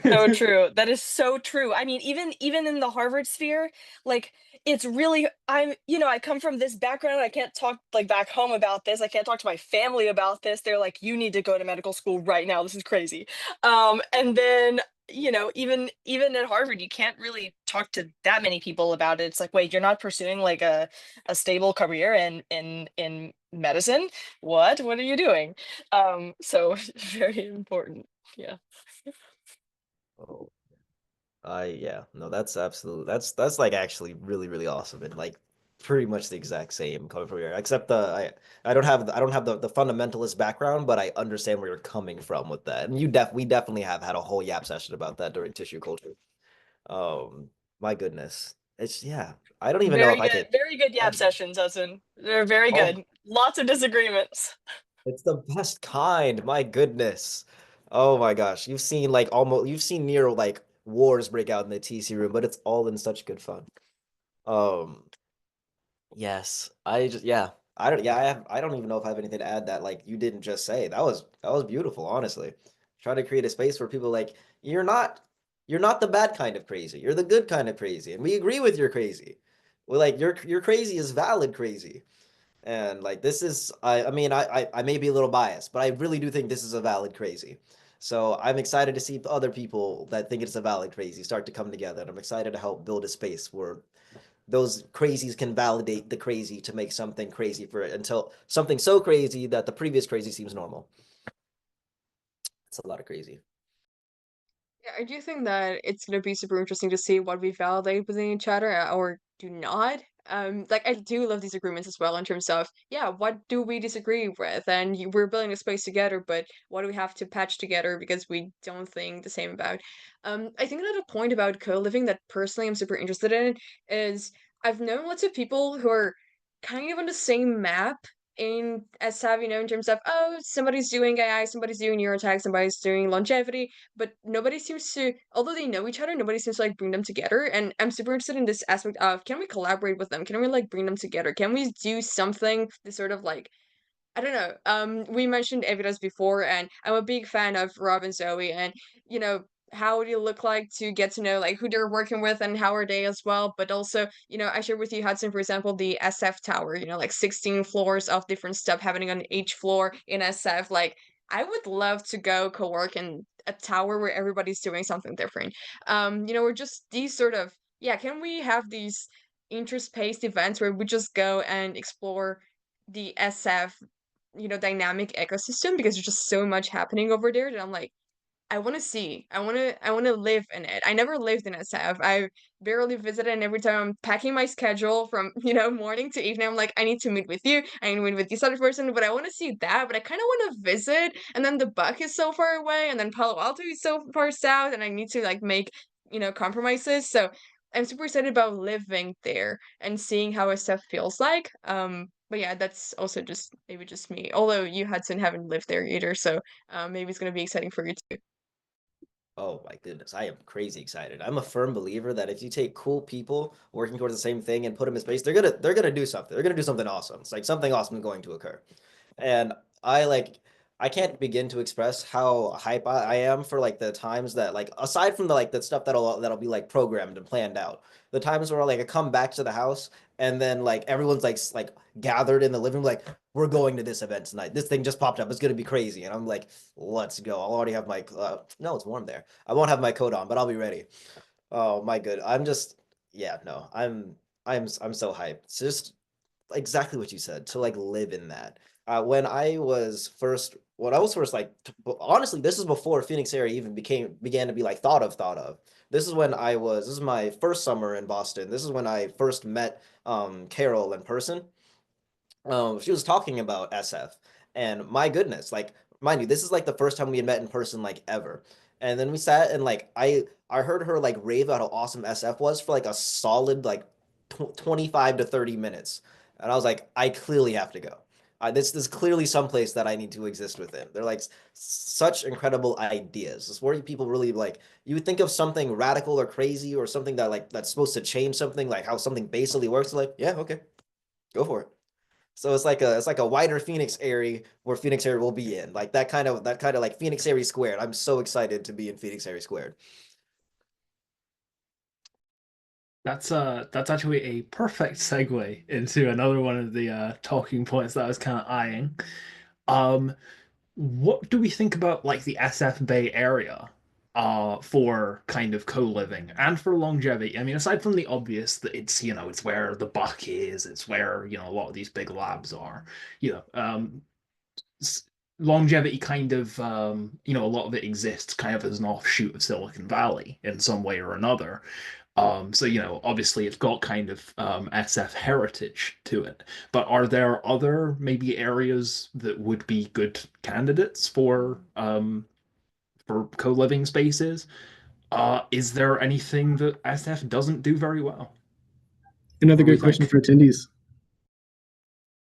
So true. That is so true. I mean, even in the Harvard sphere, like it's really I come from this background. I can't talk like back home about this. I can't talk to my family about this. They're like, you need to go to medical school right now. This is crazy. And then, even at Harvard, you can't really talk to that many people about it. It's like, wait, you're not pursuing like a stable career in medicine? What are you doing? So very important. Yeah. Oh, yeah, no, that's absolutely that's like actually really really awesome and like pretty much the exact same coming from here. Except I don't have the fundamentalist background, but I understand where you're coming from with that. And we definitely have had a whole yap session about that during tissue culture. Um, my goodness, it's yeah. I don't even know if I could. Very good yap sessions, Hudson. They're very Oh, good. Lots of disagreements. it's the best kind. My goodness. Oh my gosh. You've seen near like wars break out in the TC room, but it's all in such good fun. Um, yes. I don't even know if I have anything to add that like you didn't just say. That was beautiful, honestly. Trying to create a space where people like you're not you're not the bad kind of crazy. You're the good kind of crazy. And we agree with your crazy. Well, like your crazy is valid crazy. And like this is I mean I may be a little biased, but I really do think this is a valid crazy. So I'm excited to see other people that think it's a valid crazy start to come together. And I'm excited to help build a space where those crazies can validate the crazy to make something crazy for it until something so crazy that the previous crazy seems normal. It's a lot of crazy. Yeah, I do think that it's gonna be super interesting to see what we validate within each other or do not. Like I do love these agreements as well in terms of, yeah, what do we disagree with? And we're building a space together, but what do we have to patch together because we don't think the same about? I think another point about co-living that personally I'm super interested in is I've known lots of people who are kind of on the same map in as have, in terms of, oh, somebody's doing AI, somebody's doing neurotech, somebody's doing longevity, but nobody seems to, although they know each other, nobody seems to like bring them together. And I'm super interested in this aspect of, can we collaborate with them? Can we like bring them together? Can we do something to sort of like, I don't know. We mentioned Evitas before, and I'm a big fan of Rob and Zoe, and how would it look like to get to know like who they're working with and how are they as well. But also, I shared with you Hudson, for example, the SF tower. Like 16 floors of different stuff happening on each floor in SF. Like, I would love to go co-work in a tower where everybody's doing something different. We're just these sort of, yeah. Can we have these interspaced events where we just go and explore the SF dynamic ecosystem because there's just so much happening over there that I'm like, I want to see. I want to live in it. I never lived in SF. I barely visited, and every time I'm packing my schedule from, morning to evening, I'm like, I need to meet with you. I need to meet with this other person, but I want to see that, but I kind of want to visit. And then the Buck is so far away, and then Palo Alto is so far south, and I need to like make, compromises. So I'm super excited about living there and seeing how SF feels like. But yeah, that's also just maybe just me. Although you, Hudson, haven't lived there either, so maybe it's gonna be exciting for you too. Oh my goodness, I am crazy excited. I'm a firm believer that if you take cool people working towards the same thing and put them in space, they're gonna do something. They're gonna do something awesome. It's like something awesome is going to occur. And I like I can't begin to express how hype I am for like the times that like aside from the like the stuff that'll be like programmed and planned out. The times where like I come back to the house and then like everyone's like gathered in the living room like we're going to this event tonight. This thing just popped up. It's gonna be crazy. And I'm like, let's go. I'll already have my no, it's warm there. I won't have my coat on, but I'll be ready. Oh my good. I'm just yeah, no. I'm so hyped. It's just exactly what you said to like live in that. When I was first like honestly, this is before Phoenix area even began to be like thought of. This is my first summer in Boston. This is when I first met Carol in person. She was talking about SF, and my goodness, like mind you, this is like the first time we had met in person like ever. And then we sat and like I heard her like rave about how awesome SF was for like a solid like 25 to 30 minutes. And I was like, I clearly have to go. This is clearly someplace that I need to exist within. They're like such incredible ideas. It's where people really like you would think of something radical or crazy or something that like that's supposed to change something, like how something basically works. Like, yeah, okay, go for it. So it's like a wider Phoenix area where Phoenix area will be in. Like that kind of like Phoenix area squared. I'm so excited to be in Phoenix area squared. That's actually a perfect segue into another one of the talking points that I was kind of eyeing. Um, what do we think about like the SF Bay Area for kind of co-living and for longevity? I mean, aside from the obvious that it's where the buck is, it's where, a lot of these big labs are, you know, s- longevity kind of a lot of it exists kind of as an offshoot of Silicon Valley in some way or another. So, obviously it's got kind of SF heritage to it. But are there other maybe areas that would be good candidates for co-living spaces? Is there anything that SF doesn't do very well? Another What do we good question think? for attendees.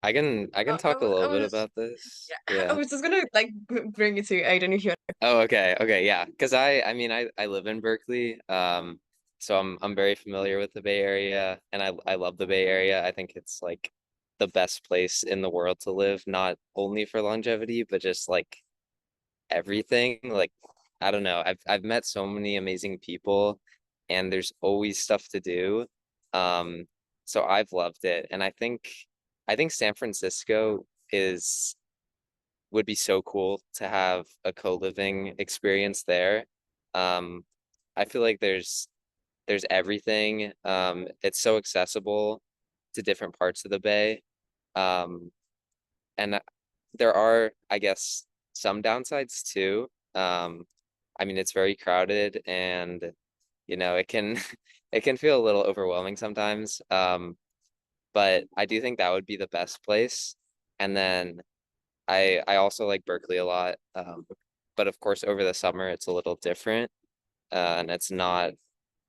I can talk a I little bit was, about this. yeah, I Yeah. was just gonna like bring it to Aiden if you. Oh, okay. Okay, yeah. Because I mean I live in Berkeley. So I'm very familiar with the Bay Area and I love the Bay Area. I think it's like the best place in the world to live, not only for longevity, but just like everything. Like I don't know. I've met so many amazing people and there's always stuff to do. Um, so I've loved it. And I think San Francisco is would be so cool to have a co-living experience there. Um, I feel like there's everything. It's so accessible to different parts of the Bay. Um, and there are, I guess, some downsides too. I mean, it's very crowded and it can it can feel a little overwhelming sometimes. But I do think that would be the best place. And then I also like Berkeley a lot. But of course, over the summer, it's a little different, and it's not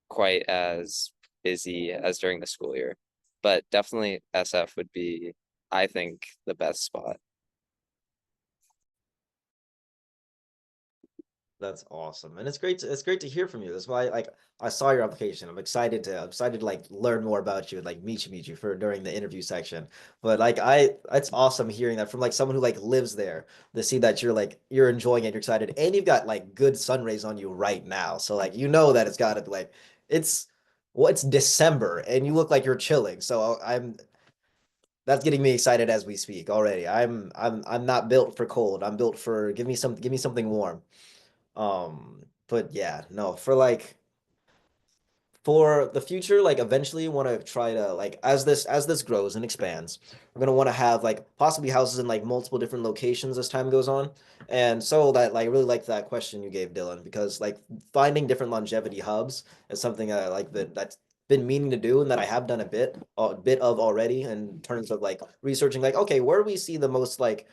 quite as busy as during the school year. But definitely SF would be, I think, the best spot. That's awesome. And it's great to hear from you. That's why like I saw your application. I'm excited to like learn more about you and like meet you for during the interview section. But like it's awesome hearing that from like someone who like lives there to see that you're enjoying it, you're excited, and you've got like good sun rays on you right now. So like that it's gotta be like it's it's December and you look like you're chilling. So I'm that's getting me excited as we speak already. I'm not built for cold. I'm built for give me something warm. But yeah, no, for the future, like eventually want to try to like as this grows and expands, we're gonna want to have like possibly houses in like multiple different locations as time goes on. And so that like I really like that question you gave, Dylan, because like finding different longevity hubs is something that I like that's been meaning to do and that I have done a bit of already in terms of like researching like okay, where do we see the most like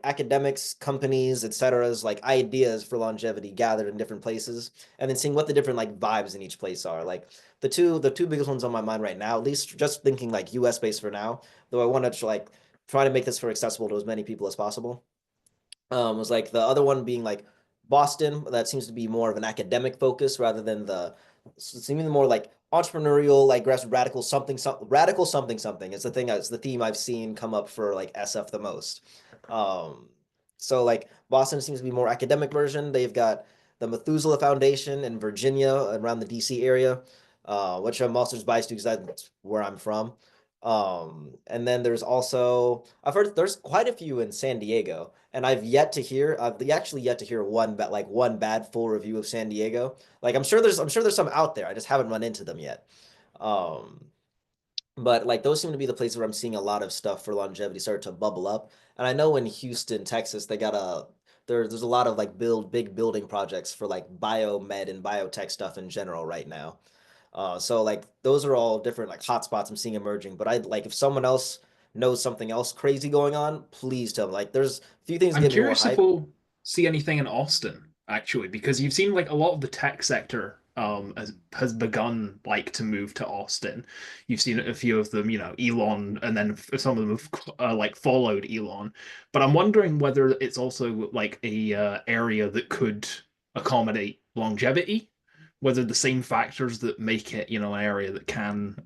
academics, companies, etc.'s like ideas for longevity gathered in different places, and then seeing what the different like vibes in each place are. Like the two biggest ones on my mind right now, at least just thinking like US based for now, though I want to like try to make this for accessible to as many people as possible. Was like the other one being like Boston. That seems to be more of an academic focus rather than the seeming more like entrepreneurial, like radical something. It's the thing. It's the theme I've seen come up for like SF the most. Um, so like Boston seems to be more academic version. They've got the Methuselah Foundation in Virginia around the DC area, which I'm also just biased to because that's where I'm from. And then there's also I've heard there's quite a few in San Diego, and I've actually yet to hear one bad full review of San Diego. Like I'm sure there's some out there. I just haven't run into them yet. Um, but like those seem to be the places where I'm seeing a lot of stuff for longevity start to bubble up. And I know in Houston, Texas, there's a lot of like big building projects for like biomed and biotech stuff in general right now. So like those are all different like hotspots I'm seeing emerging. But I'd like if someone else knows something else crazy going on, please tell me. Like there's a few things that I'm get me more curious if hype. we'll see anything in Austin, actually, because you've seen like a lot of the tech sector has begun like to move to Austin. You've seen a few of them, Elon, and then some of them have like followed Elon. But I'm wondering whether it's also like a area that could accommodate longevity, whether the same factors that make it, an area that can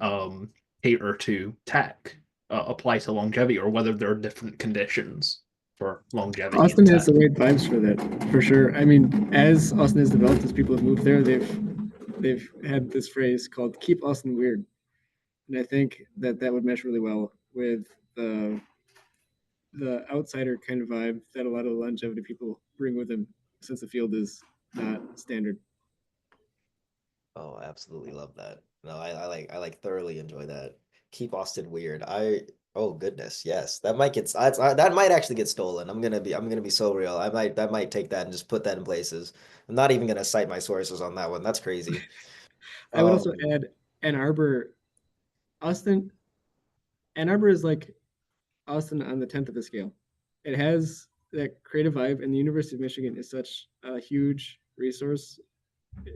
cater to tech apply to longevity, or whether there are different conditions for longevity in Austin has tech. the right vibes for that, for sure. I mean, as Austin has developed, as people have moved there, they've had this phrase called "keep Austin weird," and I think that would mesh really well with the outsider kind of vibe that a lot of the longevity people bring with them, since the field is not standard. Oh, I absolutely love that. No, I thoroughly enjoy that. Keep Austin weird. Oh goodness, yes. That might actually get stolen. I'm gonna be so real. I might take that and just put that in places. I'm not even gonna cite my sources on that one. That's crazy. I would also Um, add Ann Arbor. Austin, Ann Arbor is like Austin on the 10th of a scale. It has that creative vibe, and the University of Michigan is such a huge resource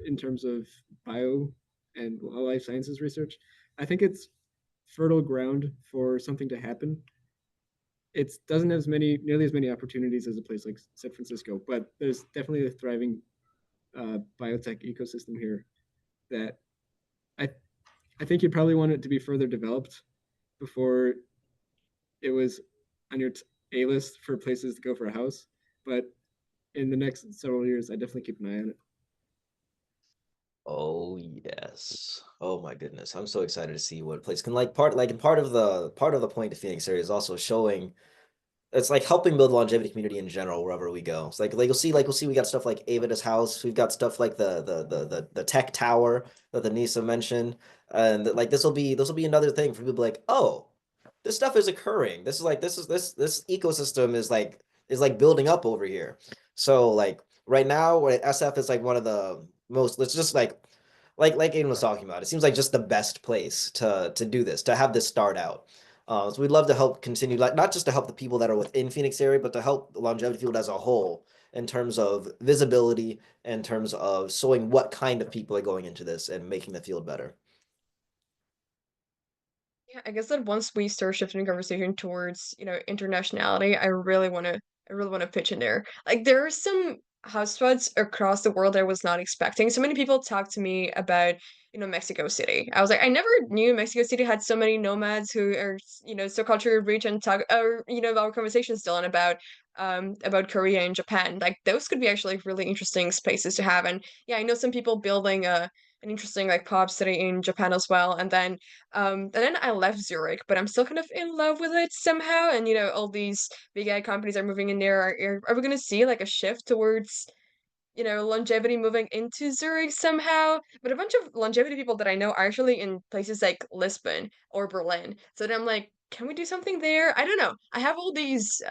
in terms of bio and life sciences research. I think it's fertile ground for something to happen. It doesn't have nearly as many opportunities as a place like San Francisco, but there's definitely a thriving biotech ecosystem here that I I think you'd probably want it to be further developed before it was on your A list for places to go for a house. But in the next several years, I definitely keep an eye on it. oh yes. Oh my goodness. I'm so excited to see what place can part of the point of Phoenix area is also showing it's like helping build longevity community in general wherever we go. It's like we'll see we got stuff like Avada's house. We've got stuff like the tech tower that the Nisa mentioned. And like this will be another thing for people like, oh, this stuff is occurring. This ecosystem is like building up over here. So like right now, where SF is like one of the most let's just like Aiden was talking about, it seems like just the best place to do this, to have this start out. So we'd love to help continue, like not just to help the people that are within Phoenix area, but to help the longevity field as a whole in terms of visibility, in terms of showing what kind of people are going into this and making the field better. Yeah, I guess that once we start shifting the conversation towards, internationality, I really want to pitch in there. Like there are some hotspots across the world I was not expecting. So many people talk to me about, Mexico City. I was like, I never knew Mexico City had so many nomads who are, so culturally rich and talk or, our conversation still on about Korea and Japan. Like those could be actually really interesting spaces to have. And yeah, I know some people building an interesting like pop city in Japan as well. And then I left Zurich, but I'm still kind of in love with it somehow. And all these big AI companies are moving in there. Are we going to see like a shift towards longevity moving into Zurich somehow. But a bunch of longevity people that I know are actually in places like Lisbon or Berlin. So then I'm like, can we do something there? I don't know. I have all these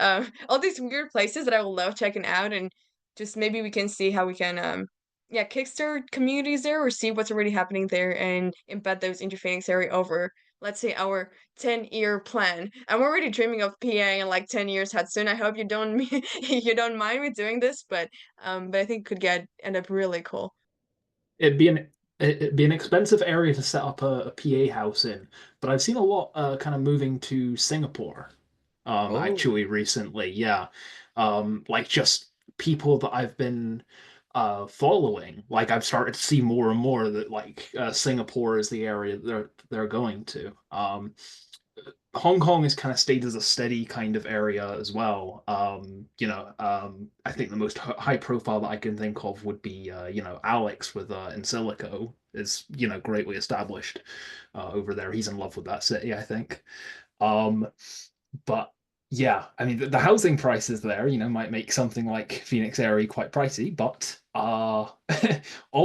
all these weird places that I will love checking out, and just maybe we can see how we can yeah, kickstart communities there or see what's already happening there and embed those into Phoenix area over, let's say, our 10-year plan. I'm already dreaming of PA in like 10 years, Hudson. I hope you don't you don't mind me doing this, but I think it could end up really cool. It'd be an expensive area to set up a PA house in, but I've seen a lot kind of moving to Singapore Oh, actually recently. Yeah. Like just people that I've been following. Like I've started to see more and more that like Singapore is the area they're going to. Hong Kong has kind of stayed as a steady kind of area as well. I think the most high profile that I can think of would be, Alex with In Silico is, greatly established over there. He's in love with that city, I think. Um, but yeah, I mean, the housing prices there, might make something like Phoenix area quite pricey, but all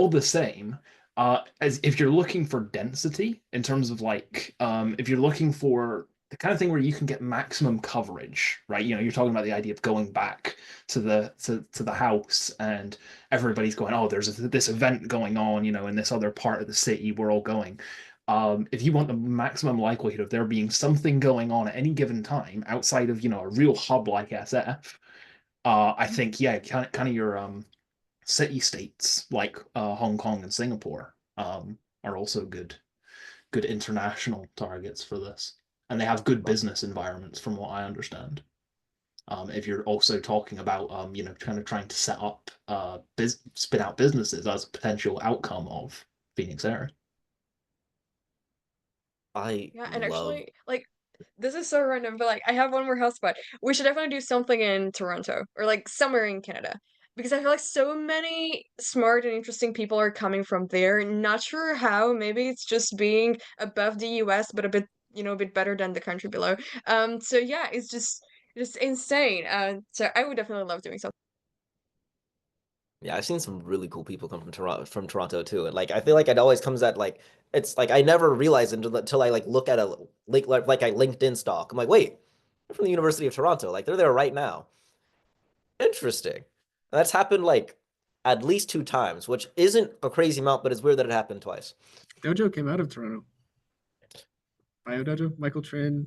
the same, as if you're looking for density in terms of like, if you're looking for the kind of thing where you can get maximum coverage, right? You're talking about the idea of going back to the house and everybody's going, oh, there's this event going on, in this other part of the city, we're all going. If you want the maximum likelihood of there being something going on at any given time outside of, a real hub like SF, I think, yeah, kind of your city states like Hong Kong and Singapore are also good international targets for this. And they have good business environments from what I understand. If you're also talking about kind of trying to set up spin out businesses as a potential outcome of Phoenix Air. I Yeah, and love. actually, like, this is so random, but like, I have one more house spot. We should definitely do something in Toronto or like somewhere in Canada because I feel like so many smart and interesting people are coming from there. Not sure how. Maybe it's just being above the US, but a bit better than the country below. So yeah, it's just insane. So I would definitely love doing something. Yeah, I've seen some really cool people come from Toronto too. And like I feel like it always comes at like it's like I never realized until I like look at a link like I LinkedIn stock. I'm like, wait, they're from the University of Toronto. Like they're there right now. Interesting. And that's happened like at least 2 times, which isn't a crazy amount, but it's weird that it happened twice. Dojo came out of Toronto. Bio Dojo, Michael Trin.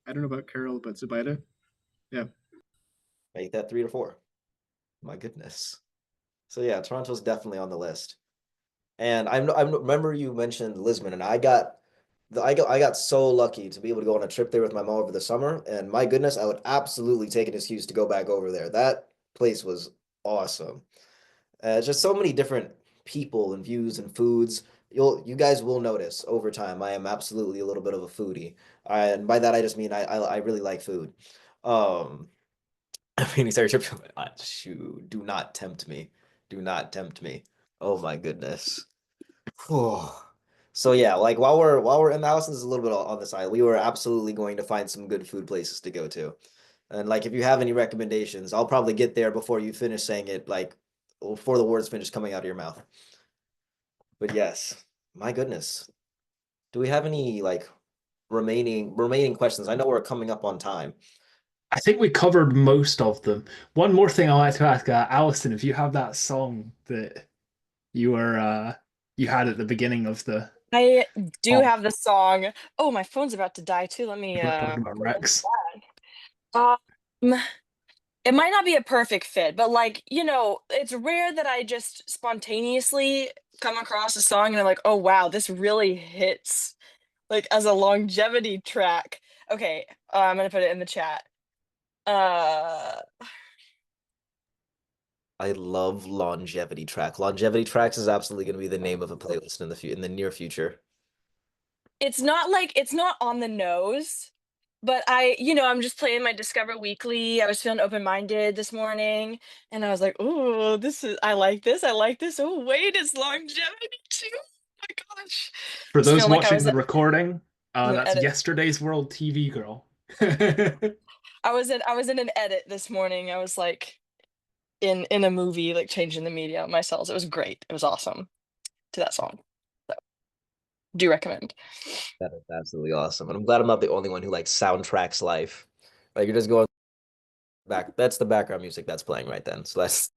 I don't know about Carol, but Zubaida. Yeah. Make that 3 to 4. My goodness. So yeah, Toronto's definitely on the list. And I remember you mentioned Lisbon, and I got so lucky to be able to go on a trip there with my mom over the summer. And my goodness, I would absolutely take an excuse to go back over there. That place was awesome. Just so many different people and views and foods. You guys will notice over time. I am absolutely a little bit of a foodie, and by that I just mean I really like food. Um, I mean, sorry, shoot, do not tempt me. Do not tempt me. Oh my goodness. So yeah, like while we're in the house, this is a little bit on the side. We were absolutely going to find some good food places to go to. And like if you have any recommendations, I'll probably get there before you finish saying it, like before the words finish coming out of your mouth. But yes, my goodness. Do we have any like remaining questions? I know we're coming up on time. I think we covered most of them. One more thing I wanted to ask, Alison, if you have that song that you were you had at the beginning of the I do oh, have the song. Oh, my phone's about to die too. Let me we're talking about pull Rex. it. It might not be a perfect fit, but like, it's rare that I just spontaneously come across a song and I'm like, oh wow, this really hits like as a longevity track. Okay, I'm gonna put it in the chat. Uh, I love longevity track. Longevity tracks is absolutely going to be the name of a playlist in the near future. it's not on the nose, but I'm just playing my Discover Weekly. I was feeling open-minded this morning, and I was like, "Oh, I like this. I like this. Oh, wait, it's longevity too. Oh my gosh." For Just those feeling like I watching was the recording, in an that's edit. yesterday's World TV girl. I was in an edit this morning. I was like, in a movie, like changing the media on my cells. It was great. It was awesome to that song. So do recommend. That is absolutely awesome. And I'm glad I'm not the only one who like soundtracks life. Like you're just going back. That's the background music that's playing right then. So that's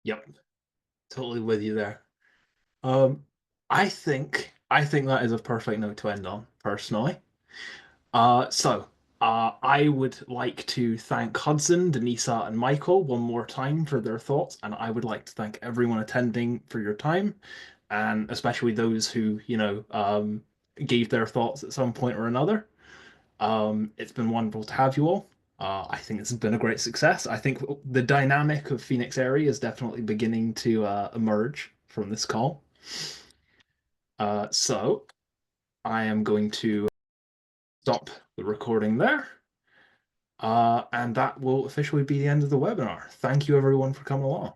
Yep, totally with you there. I think that is a perfect note to end on, personally. I would like to thank Hudson, Denisa, and Michael one more time for their thoughts, and I would like to thank everyone attending for your time, and especially those who, gave their thoughts at some point or another. It's been wonderful to have you all. I think this has been a great success. I think the dynamic of Phoenix Aerie is definitely beginning to emerge from this call. So I am going to stop the recording there. And that will officially be the end of the webinar. Thank you everyone for coming along.